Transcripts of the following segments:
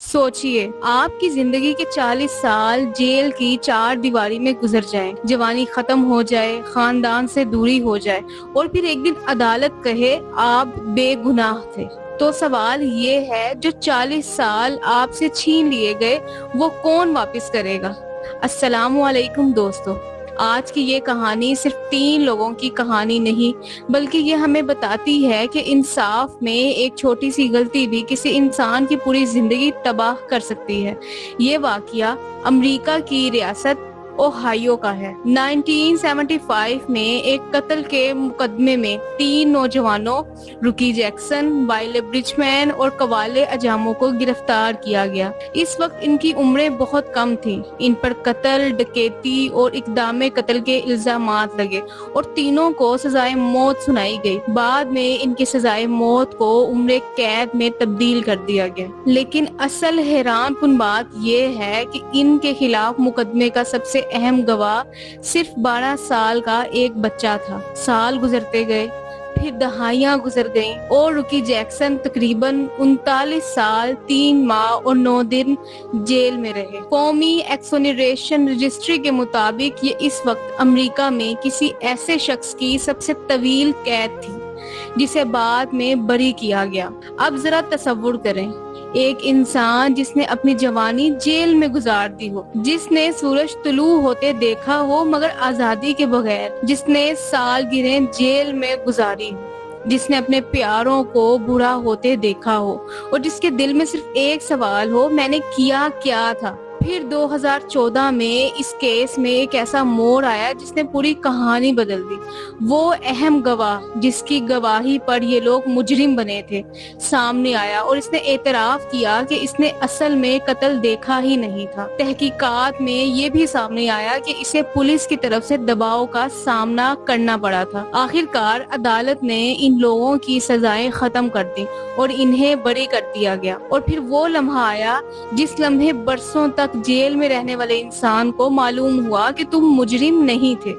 سوچئے آپ کی زندگی کے 40 سال جیل کی 4 دیواری میں گزر جائیں، جوانی ختم ہو جائے، خاندان سے دوری ہو جائے اور پھر ایک دن عدالت کہے آپ بے گناہ تھے، تو سوال یہ ہے جو 40 سال آپ سے چھین لیے گئے وہ کون واپس کرے گا؟ السلام علیکم دوستو، آج کی یہ کہانی صرف 3 لوگوں کی کہانی نہیں بلکہ یہ ہمیں بتاتی ہے کہ انصاف میں ایک چھوٹی سی غلطی بھی کسی انسان کی پوری زندگی تباہ کر سکتی ہے۔ یہ واقعہ امریکہ کی ریاست اوہایو کا ہے۔ 1975 میں ایک قتل کے مقدمے میں 3 نوجوانوں روکی جیکسن، وائلے برچمین اور کوالے اجامو کو گرفتار کیا گیا۔ اس وقت ان کی عمریں بہت کم تھیں۔ ان پر قتل، ڈکیتی اور اقدام قتل کے الزامات لگے اور تینوں کو سزائے موت سنائی گئی۔ بعد میں ان کی سزائے موت کو عمر قید میں تبدیل کر دیا گیا۔ لیکن اصل حیران کن بات یہ ہے کہ ان کے خلاف مقدمے کا سب سے اہم گواہ صرف 12 سال کا ایک بچہ تھا۔ سال گزرتے گئے، پھر دہائیاں گزر گئیں اور روکی جیکسن تقریباً 39 سال 3 ماہ اور 9 دن جیل میں رہے۔ قومی ایکسونریشن رجسٹری کے مطابق یہ اس وقت امریکہ میں کسی ایسے شخص کی سب سے طویل قید تھی جسے بعد میں بری کیا گیا۔ اب ذرا تصور کریں، ایک انسان جس نے اپنی جوانی جیل میں گزار دی ہو، جس نے سورج طلوع ہوتے دیکھا ہو مگر آزادی کے بغیر، جس نے سالگرہیں جیل میں گزاری ہو، جس نے اپنے پیاروں کو برا ہوتے دیکھا ہو اور جس کے دل میں صرف ایک سوال ہو، میں نے کیا کیا تھا۔ پھر 2014 میں اس کیس میں ایک ایسا موڑ آیا جس نے پوری کہانی بدل دی۔ وہ اہم گواہ جس کی گواہی پر یہ لوگ مجرم بنے تھے سامنے آیا اور اس نے اعتراف کیا کہ اس نے اصل میں قتل دیکھا ہی نہیں تھا۔ تحقیقات میں یہ بھی سامنے آیا کہ اسے پولیس کی طرف سے دباؤ کا سامنا کرنا پڑا تھا۔ آخرکار عدالت نے ان لوگوں کی سزائیں ختم کر دی اور انہیں بری کر دیا گیا۔ اور پھر وہ لمحہ آیا جس لمحے برسوں تک جیل میں رہنے والے انسان کو معلوم ہوا کہ تم مجرم نہیں تھے۔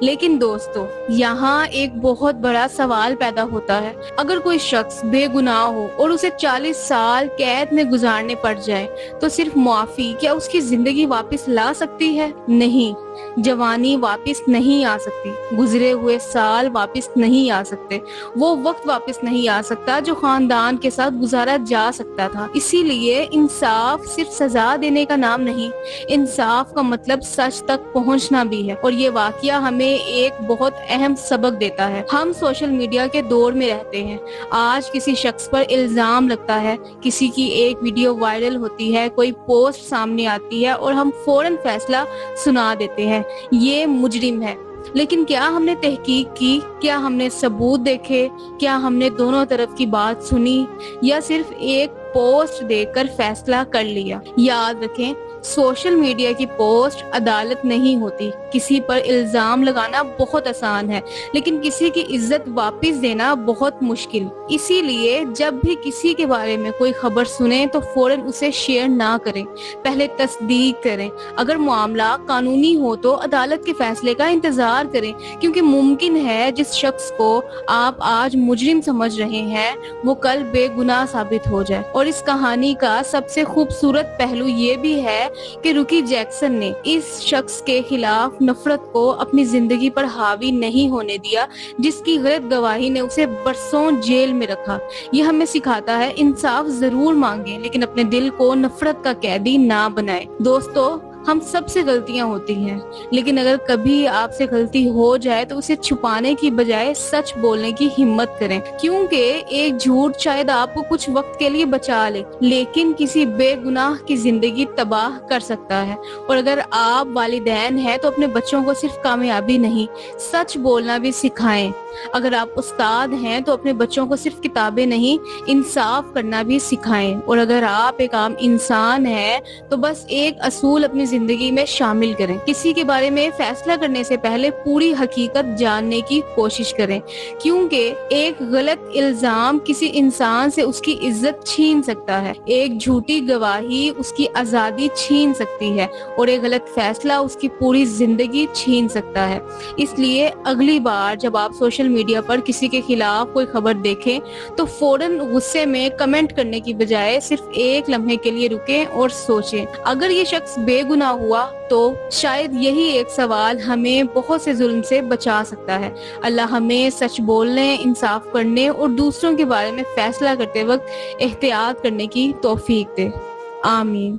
لیکن دوستو، یہاں ایک بہت بڑا سوال پیدا ہوتا ہے۔ اگر کوئی شخص بے گناہ ہو اور اسے 40 سال قید میں گزارنے پڑ جائے تو صرف معافی کیا اس کی زندگی واپس لا سکتی ہے؟ نہیں، جوانی واپس نہیں آ سکتی، گزرے ہوئے سال واپس نہیں آ سکتے، وہ وقت واپس نہیں آ سکتا جو خاندان کے ساتھ گزارا جا سکتا تھا۔ اسی لیے انصاف صرف سزا دینے کا نام نہیں، انصاف کا مطلب سچ تک پہنچنا بھی ہے۔ اور یہ واقعہ ہمیں ایک بہت اہم سبق دیتا ہے۔ ہم سوشل میڈیا کے دور میں رہتے ہیں۔ آج کسی شخص پر الزام لگتا ہے، کسی کی ایک ویڈیو وائرل ہوتی ہے، کوئی پوسٹ سامنے آتی ہے اور ہم فوراً فیصلہ سنا دیتے ہیں، یہ مجرم ہے۔ لیکن کیا ہم نے تحقیق کی؟ کیا ہم نے ثبوت دیکھے؟ کیا ہم نے دونوں طرف کی بات سنی یا صرف ایک پوسٹ دیکھ کر فیصلہ کر لیا؟ یاد رکھیں، سوشل میڈیا کی پوسٹ عدالت نہیں ہوتی۔ کسی پر الزام لگانا بہت آسان ہے لیکن کسی کی عزت واپس دینا بہت مشکل۔ اسی لیے جب بھی کسی کے بارے میں کوئی خبر سنیں تو فوراً اسے شیئر نہ کریں، پہلے تصدیق کریں۔ اگر معاملہ قانونی ہو تو عدالت کے فیصلے کا انتظار کریں، کیونکہ ممکن ہے جس شخص کو آپ آج مجرم سمجھ رہے ہیں وہ کل بے گناہ ثابت ہو جائے۔ اور اس کہانی کا سب سے خوبصورت پہلو یہ بھی ہے کہ روکی جیکسن نے اس شخص کے خلاف نفرت کو اپنی زندگی پر حاوی نہیں ہونے دیا جس کی غلط گواہی نے اسے برسوں جیل میں رکھا۔ یہ ہمیں سکھاتا ہے انصاف ضرور مانگیں لیکن اپنے دل کو نفرت کا قیدی نہ بنائیں۔ دوستو، ہم سب سے غلطیاں ہوتی ہیں لیکن اگر کبھی آپ سے غلطی ہو جائے تو اسے چھپانے کی بجائے سچ بولنے کی ہمت کریں، کیونکہ ایک جھوٹ شاید آپ کو کچھ وقت کے لیے بچا لے لیکن کسی بے گناہ کی زندگی تباہ کر سکتا ہے۔ اور اگر آپ والدین ہیں تو اپنے بچوں کو صرف کامیابی نہیں، سچ بولنا بھی سکھائیں۔ اگر آپ استاد ہیں تو اپنے بچوں کو صرف کتابیں نہیں، انصاف کرنا بھی سکھائیں۔ اور اگر آپ ایک عام انسان ہیں تو بس ایک اصول اپنی زندگی میں شامل کریں۔ کسی کے بارے میں فیصلہ کرنے سے پہلے پوری حقیقت جاننے کی کوشش کریں، کیونکہ ایک غلط الزام کسی انسان سے اس کی عزت چھین سکتا ہے، ایک جھوٹی گواہی اس کی آزادی چھین سکتی ہے، اور ایک غلط فیصلہ اس کی پوری زندگی چھین سکتا ہے۔ اس لیے اگلی بار جب آپ سوشل میڈیا پر کسی کے خلاف کوئی خبر دیکھیں تو فوراً غصے میں کمنٹ کرنے کی بجائے صرف ایک لمحے کے لیے رکیں اور سوچیں، اگر یہ شخص بے گناہ ہوا تو شاید یہی ایک سوال ہمیں بہت سے ظلم سے بچا سکتا ہے۔ اللہ ہمیں سچ بولنے، انصاف کرنے اور دوسروں کے بارے میں فیصلہ کرتے وقت احتیاط کرنے کی توفیق دے۔ آمین۔